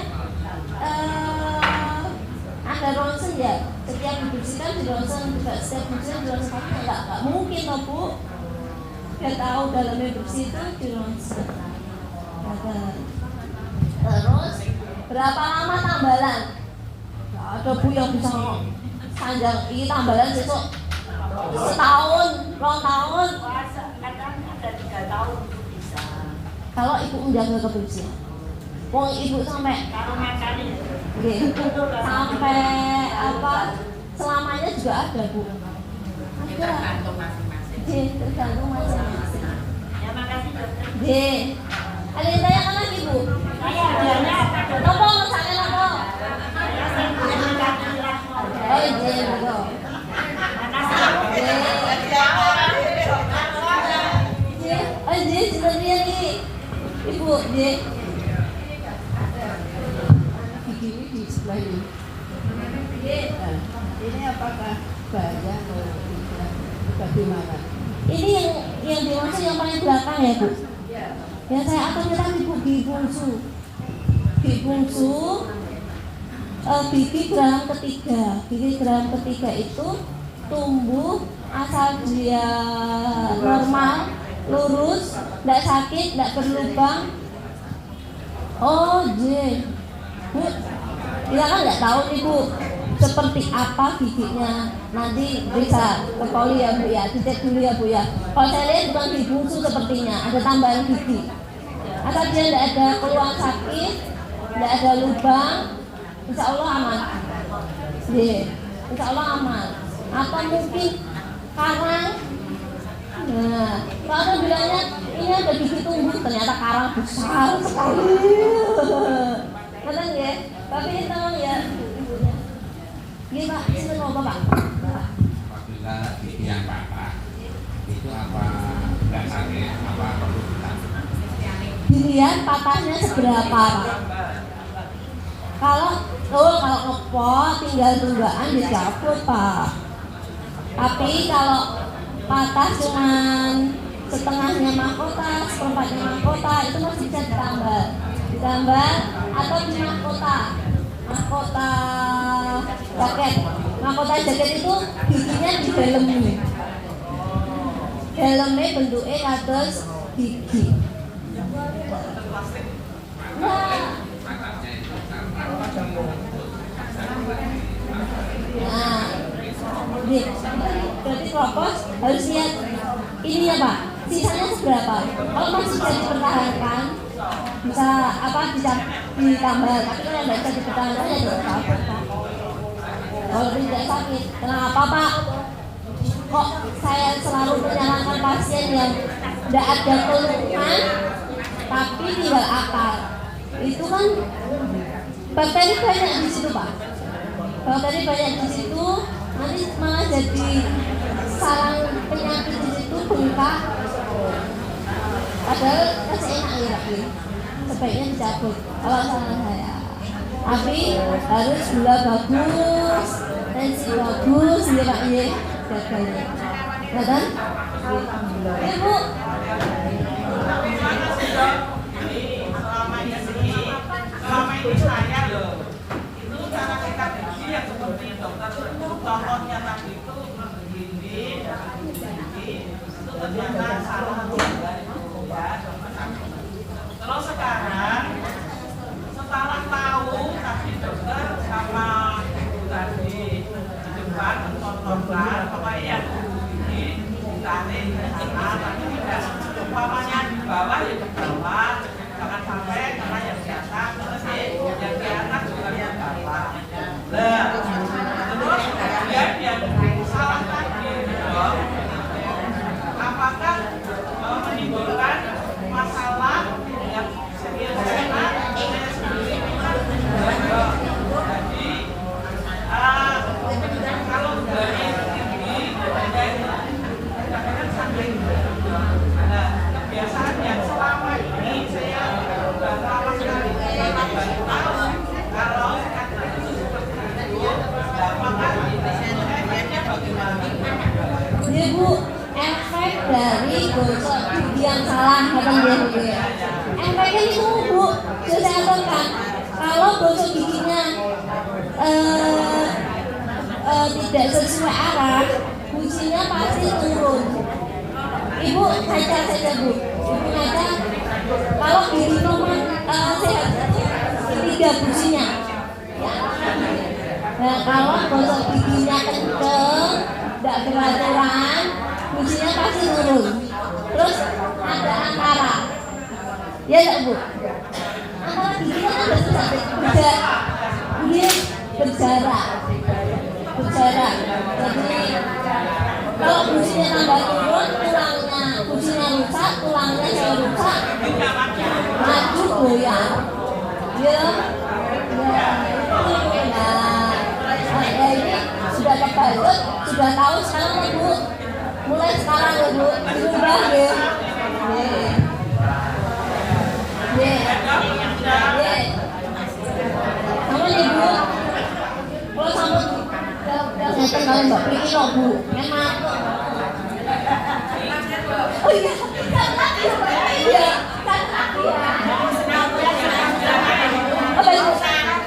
Ada ronsen ya, setiap dibersihkan di ronsen juga, setiap dibersihkan di ronsen kaki enggak mungkin toh Bu. Biar tahu dalamnya bersih itu di ronsen. Terus berapa lama tambalan? Ada Bu yang bisa panjang ini tambalan besok setahun, 2 tahun. Kadang ada 3 tahun itu bisa. Kalau ibu menjaga kebersihan, wong ibu sampai Kalau makan itu. sampai apa selamanya juga ada Bu. Tergantung masing-masing. Tergantung masing-masing. Ya makasih dokter. Ada yang tanyakan lagi Bu? Saya adanya apa dokter? Nopo misalnya nopo? Saya sering kaki lah. Oh iya betul. Oh iya sebenarnya nih Ibu gigi di sebelah ini. Ini apakah bahaya atau tidak? Bagaimana? Ini yang dimaksud yang paling belakang ya Bu? Yang saya atasnya tadi Bu, gigi bungsu. Gigi bungsu, gigi geraham ketiga. Gigi geraham ketiga itu tumbuh asal dia normal, lurus, tidak sakit, tidak berlubang. Oh iya Bu, kita kan nggak tahu nih Bu seperti apa giginya, nanti bisa ke poli ya Bu ya, dicek dulu ya Bu ya. Kalau saya lihat bukan gigi bungsu sepertinya, ada tambahan gigi. Asal dia tidak ada keluhan sakit, tidak ada lubang, insya Allah aman. Insya Allah aman. Atau mungkin karang. Nah, kalau bilangnya ini ada gigi tumbuh, ternyata karang besar sekali. Benar ya? Tapi ini tolong ya ibunya. Gini Pak, sini mau Pak. Apabila gigi yang patah itu apa nggak sakit, apa perlu ditambah? Gini dilihat patahnya seberapa, Pak. Kalau ngepot tinggal tunggaan dicabut, Pak. Tapi kalau patah cuman setengahnya mahkota, seperempatnya mahkota, itu masih bisa ditambah atau di mahkota jaket itu giginya di dalamnya bentuknya kados gigi. Nah, berarti keropos harus lihat ini ya Pak, sisanya seberapa. Kalau masih bisa dipertahankan, bisa ditambah. Tapi kalau nggak bisa dipertahankan ya tidak apa-apa. Kalau tidak sakit, kenapa Pak? Kok saya selalu menyalahkan pasien yang tidak ada keluhan, tapi tinggal akal. Itu kan bakteri banyak di situ Pak. Bakteri banyak di situ, nanti malah jadi sarang penyakit di situ, bengkak. Padahal kasih enak ya Pak. Sebaiknya dicabut kalau salah saya. Tapi harus gula bagus, tensi bagus, ya Pak ya. Jaganya. Ya kan? Ya Bu. Selama ini saya loh, itu cara kita gigi yang seperti dokter contohnya tadi itu begini, itu ternyata salah ya. Terus sekarang setelah tahu tadi dokter sama ibu tadi di depan mencontohkan apa yang gigi ditarik ke sana, tapi tidak umpamanya di bawah ya di bawah. Jangan sampai karena yang di atas, terus yang di atas juga yang bawah. Nah, terus kemudian yang salah tadi, apakah menimbulkan masalah yang sekiranya jadi kalau dari ini kadang-kadang sampai nah kebiasaan yang selama ini saya sudah lama sekali baru tahu kalau kata itu seperti itu, apakah efeknya bagaimana? Ya Bu, efek dari gosok gigi yang salah kata dia Bu ya. Efeknya itu Bu, sudah saya kan kalau gosok giginya tidak sesuai arah, fungsinya pasti turun. Ibu ngaca saja Bu, ibu ngaca kalau gigi nomor sehat tiga fungsinya. Ya. Nah kalau gosok giginya kenceng, tidak beraturan, fungsinya pasti turun. Terus ada antara, ya enggak Bu? Antara gigi kan ada berjarak. Jadi kalau fungsinya tambah turun, fungsinya rusak, tulangnya saya rusak, maju goyang. Ya, ini sudah kebalut, sudah tahu sekarang ya Bu. Mulai sekarang ya Bu, dirubah ya. Sama nih Bu, kalau sambut datang kalian Mbak Priki loh Bu, enak. Oh iya, iya, apa itu?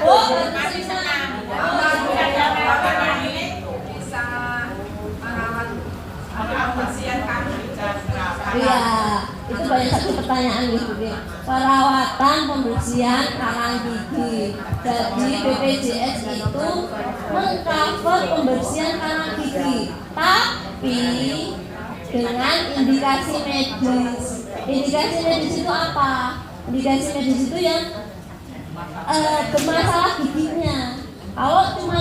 Oh, iya, itu banyak satu pertanyaan gitu ya. Perawatan pembersihan karang gigi. Jadi BPJS itu mengcover pembersihan karang gigi, tapi dengan indikasi medis. Indikasi medis itu apa? Indikasi medis itu yang bermasalah giginya. Kalau cuma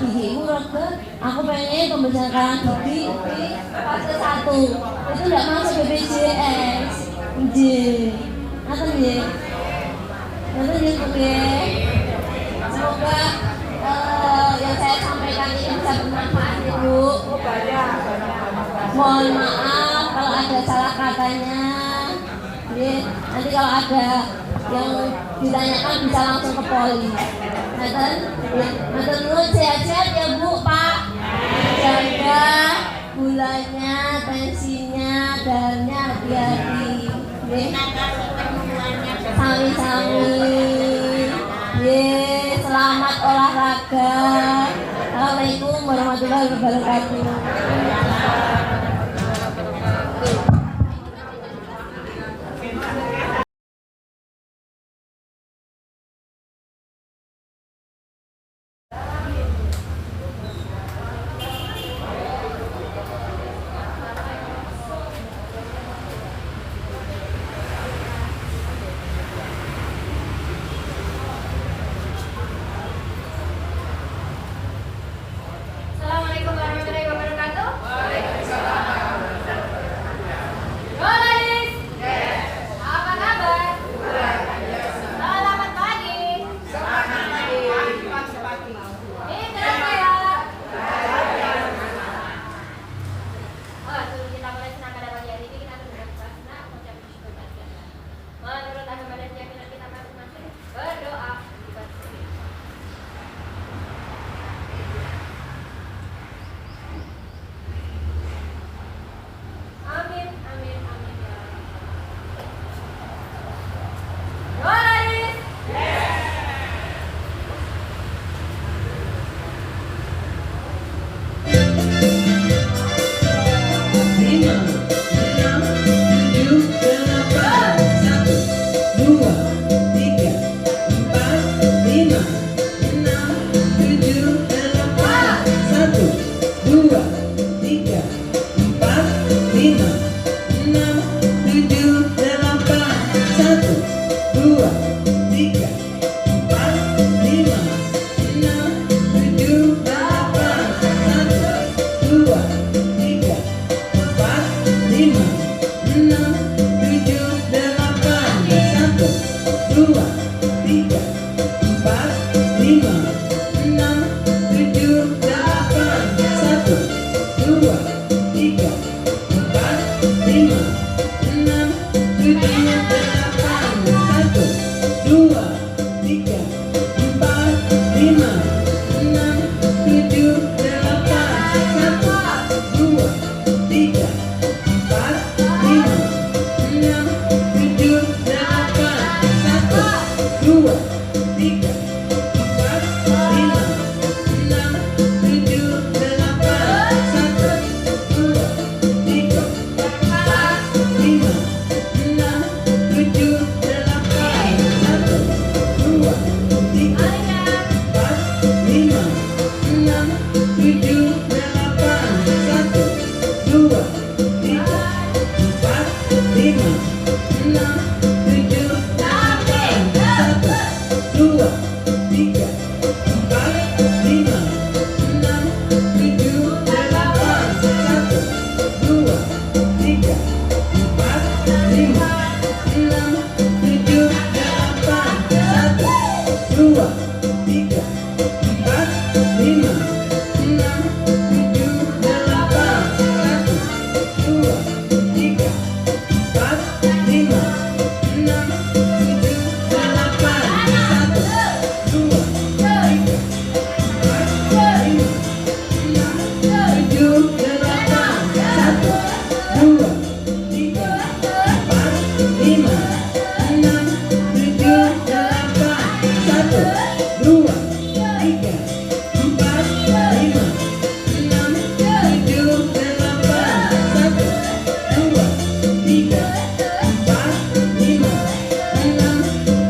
gigimu rega, aku pengen pembersihan karang gigi di fase 1, itu tidak masuk BPJS. Nanti ya, semoga yang saya sampaikan ini bisa bermanfaat ya Bu. Mohon maaf kalau ada salah katanya. Nanti kalau ada yang ditanyakan bisa langsung ke poli. Matur nuwun, sehat-sehat ya Bu, Pak. Jaga gulanya, tensinya, darahnya hati-hati. Sami-sami. Selamat olahraga. Assalamualaikum warahmatullahi wabarakatuh. Assalamualaikum warahmatullahi wabarakatuh. Guys, apa kabar? Selamat pagi. Ini kenapa ya? Sebelum kita mulai senang pada pagi hari ini, kita akan berdoa mengucap syukur kepada Allah. Menurut agama dan keyakinan kita masing-masing, berdoa. Amin, amin, amin ya. Guys, Lima, enam, tujuh, delapan, satu, dua, tiga, empat, lima, enam, tujuh, delapan, satu, dua, tiga, empat, lima, enam, tujuh, delapan, satu, dua, tiga, empat, lima, enam, tujuh, delapan, satu, dua, tiga, empat, lima, enam, tujuh, delapan, satu, dua, tiga, empat, lima, enam, tujuh, delapan, satu, dua, tiga, empat, lima, enam, tujuh, delapan, satu, dua, tiga, empat, lima, enam, tujuh, delapan, satu, dua, tiga, empat, lima, enam, tujuh, delapan, satu, dua, tiga, empat, lima, enam, tujuh, delapan, satu, dua, tiga, empat, lima, enam, tujuh, delapan, satu, dua, tiga, empat, lima, enam, tujuh, delapan, satu, dua, tiga, empat, lima, enam, tujuh, delapan, satu, dua, tiga, empat, lima, enam, tujuh, delapan, satu, dua, tiga, empat, lima, enam, tujuh, delapan, satu, dua, tiga, empat, lima, enam, tujuh, delapan, satu, dua, tiga, empat, lima, enam, tujuh, delapan, satu, dua, tiga, empat, lima, enam, tujuh, delapan, satu, dua, tiga, empat, lima, enam, tujuh, delapan, satu, dua, tiga, empat, lima, enam, tujuh, delapan, satu, dua, tiga, empat, lima, enam,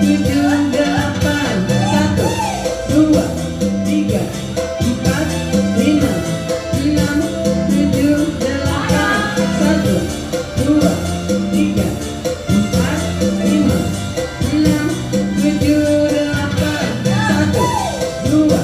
tujuh, delapan, satu, dua, tiga, empat, lima, enam, tujuh, delapan, satu, dua, tiga, empat, lima, enam, tujuh, delapan, satu, dua,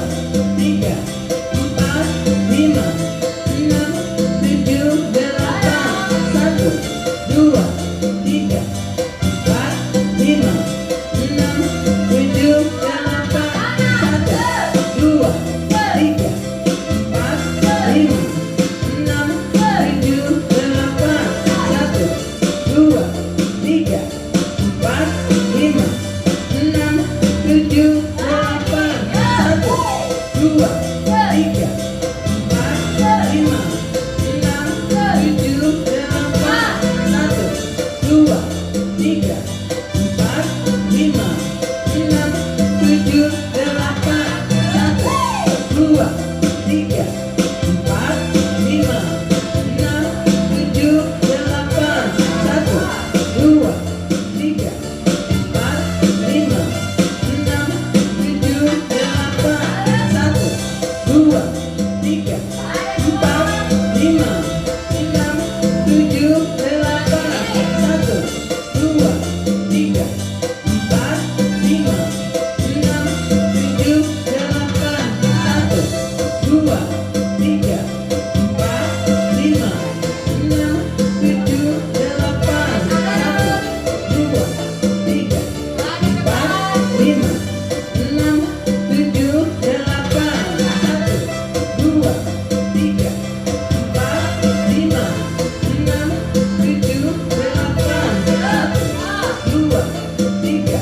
Tiga,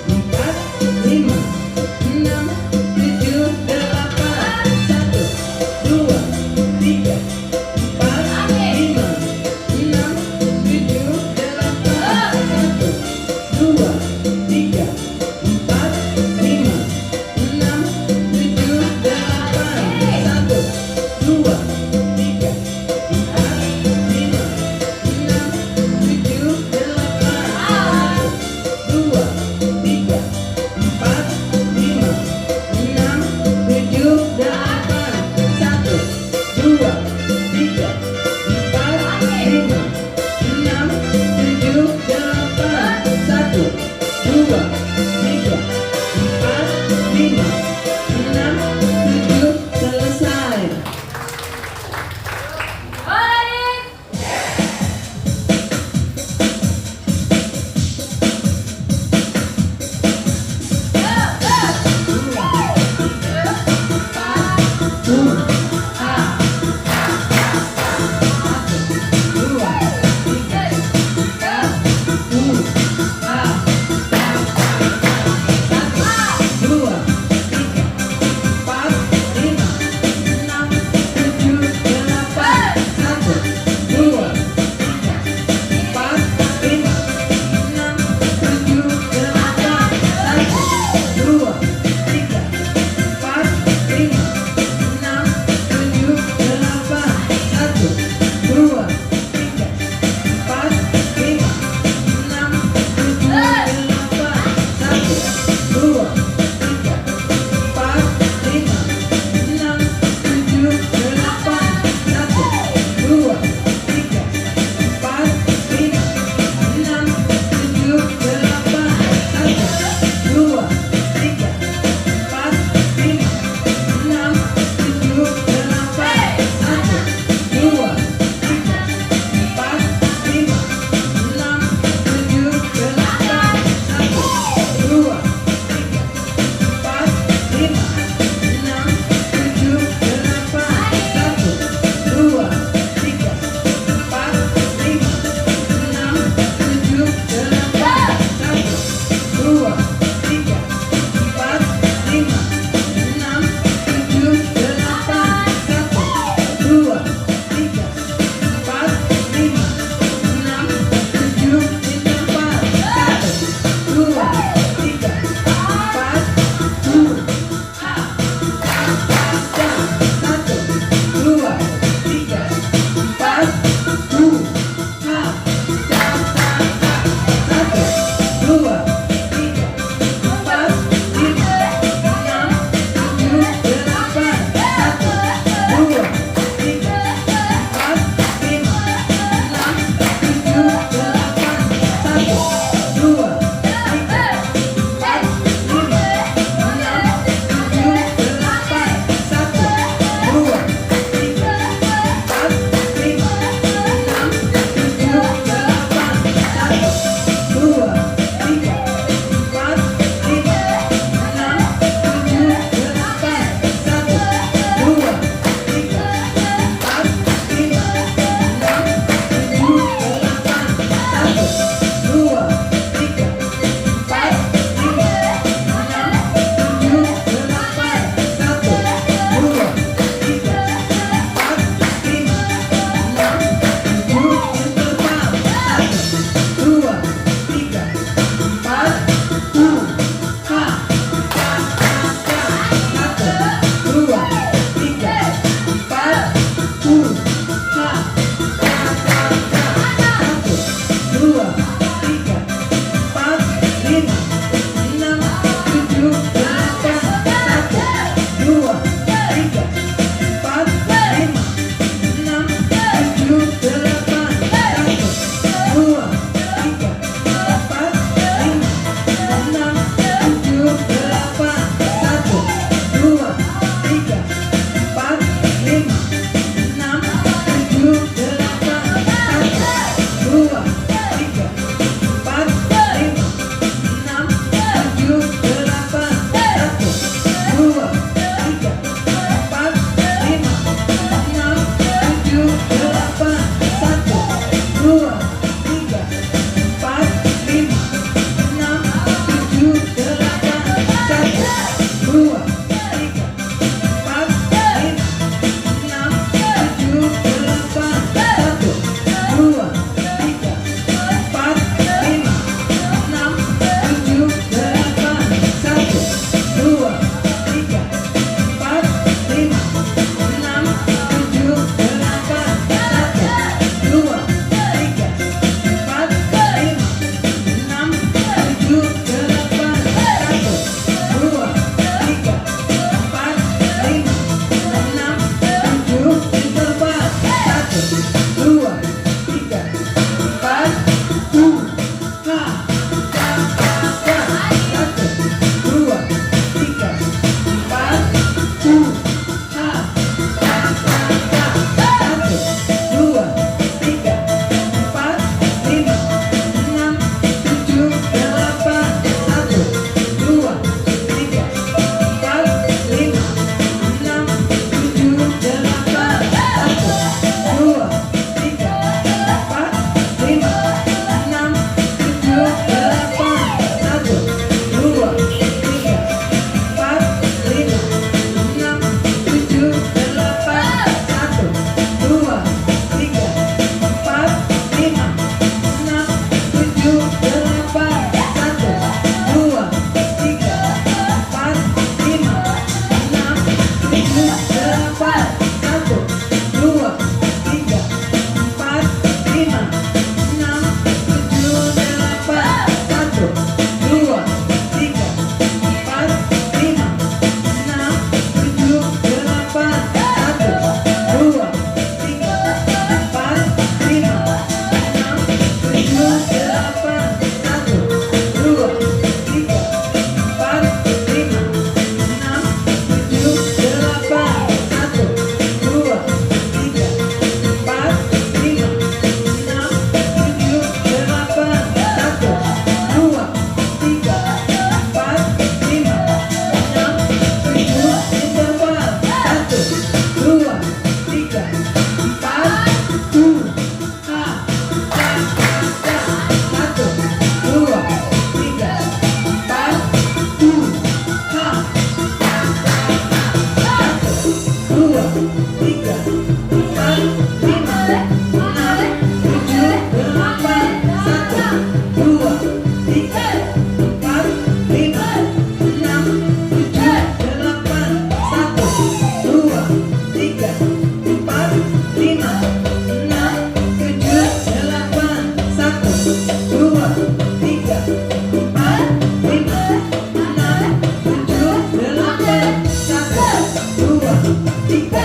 empat, lima, enam, dua, tiga, empat, lima, enam, tujuh, delapan, satu, dua, tiga, empat, lima, enam, tujuh, delapan, satu, dua, tiga, empat, lima, enam, tujuh, delapan, satu, dua, tiga, empat, lima, enam, tujuh, delapan, satu, dua, tiga, empat, lima, enam, tujuh, interval, satu, dua, tiga, empat, satu, dua, tiga, empat, satu, dua, tiga, empat, lima, enam, tujuh, delapan, satu, dua, tiga, empat, lima, enam, tujuh, delapan, satu, dua, tiga, empat, lima, enam, tujuh, delapan, satu, dua, tiga, empat, lima, enam, tujuh, delapan, satu, dua, tiga, empat, lima, enam, tujuh, delapan, satu, dua, tiga, empat, lima, enam, tujuh, delapan, satu, dua, tiga, empat, lima, enam, tujuh, delapan, satu, dua, tiga, empat, lima, enam, tujuh, delapan, satu, dua, tiga, empat, lima, enam, tujuh, delapan, satu, dua, tiga, empat, lima, enam, tujuh, delapan, satu, dua, tiga, empat, lima, enam, tujuh, delapan, satu, dua, tiga, empat, lima, enam, tujuh, interval, satu, dua, tiga, empat, satu, dua, tiga, empat, dua, tiga, empat, lima, enam, tujuh, delapan, satu, dua, tiga, empat, lima, enam, tujuh, delapan, satu, dua, tiga, empat, lima, enam, tujuh, delapan, satu, dua, tiga, empat, lima, enam, tujuh, delapan, satu, dua,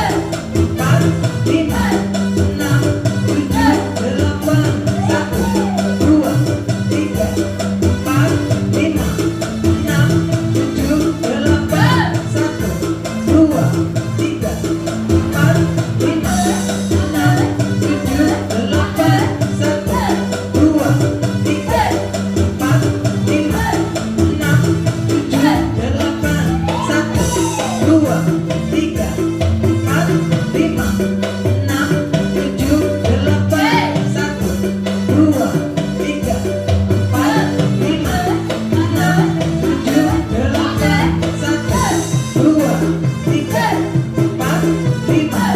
tiga, empat, lima, enam, tujuh, delapan, satu, dua, tiga, empat, lima, enam, tujuh, delapan, satu, dua, tiga, empat, lima, enam, tujuh, delapan, satu, dua, tiga, empat, lima, enam, tujuh, delapan, satu, dua, tiga, empat, lima, enam, tujuh, delapan, satu, dua, tiga, empat, lima, enam, tujuh, delapan, satu, dua, tiga, empat, lima,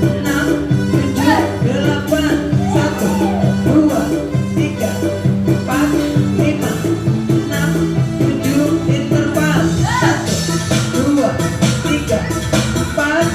enam, tujuh, delapan, satu, dua, tiga, empat, lima, enam, tujuh, interval, satu, dua, tiga, empat,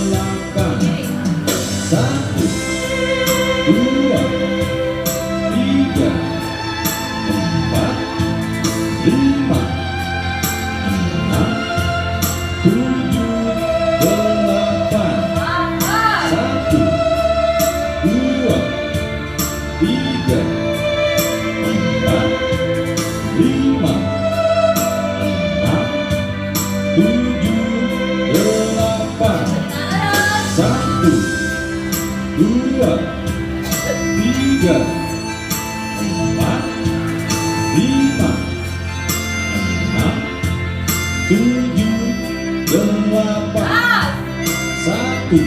delapan. Satu, dua, tiga, empat, lima, enam, tujuh, delapan. Satu, dua, tiga, empat, lima, enam, tujuh, delapan. Satu, dua, tiga, empat, lima, enam, tujuh, delapan. Satu,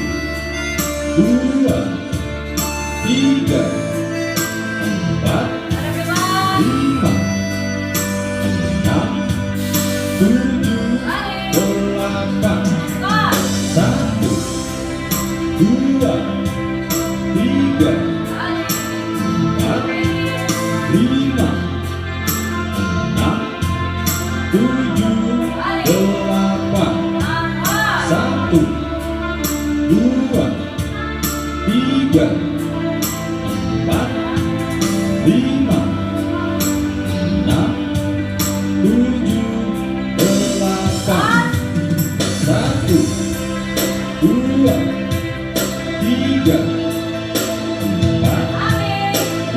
dua, tiga, empat, lima, enam, tujuh, delapan. Satu, dua, tiga, empat, lima, enam, tujuh, delapan. Satu, dua, tiga, empat, lima, enam, tujuh, delapan. Satu, dua, tiga, empat,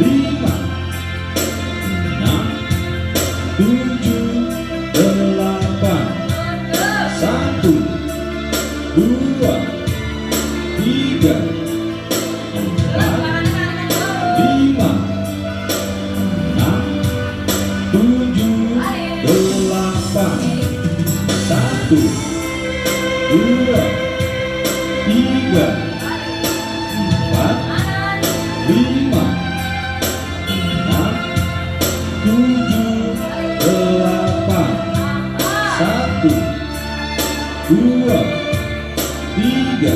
lima, enam, tujuh, delapan. Satu, dua, tiga, empat, lima, enam, tujuh, delapan. Satu, dua, tiga, empat, lima, enam, tujuh, delapan. Satu, dua, tiga,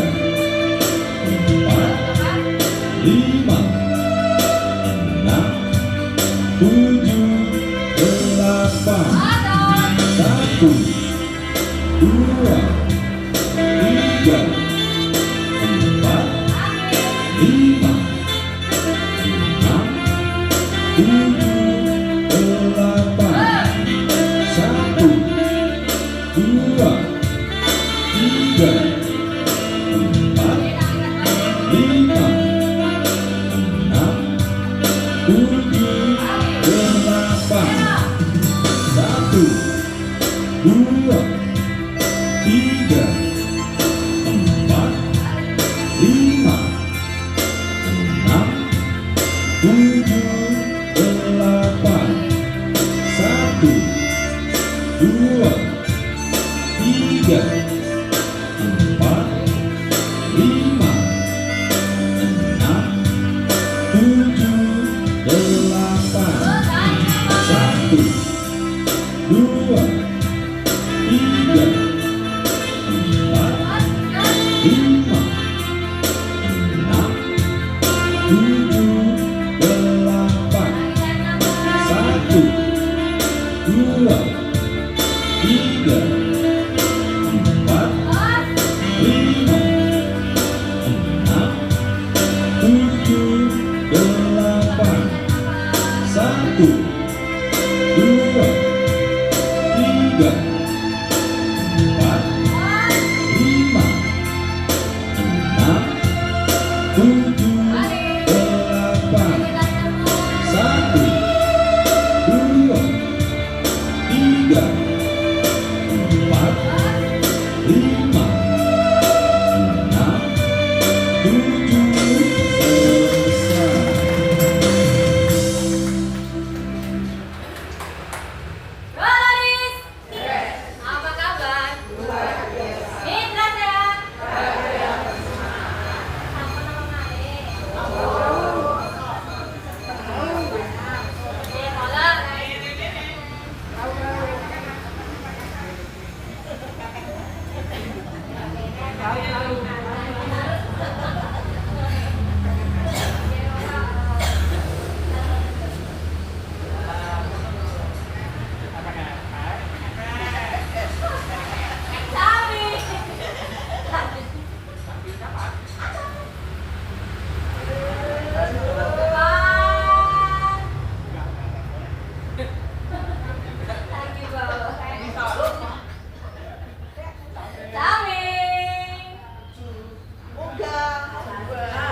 empat, lima, enam, tujuh, delapan. Satu, dua, tiga, empat, lima, enam, tujuh, delapan. Satu, dua, tiga, empat, lima, dua.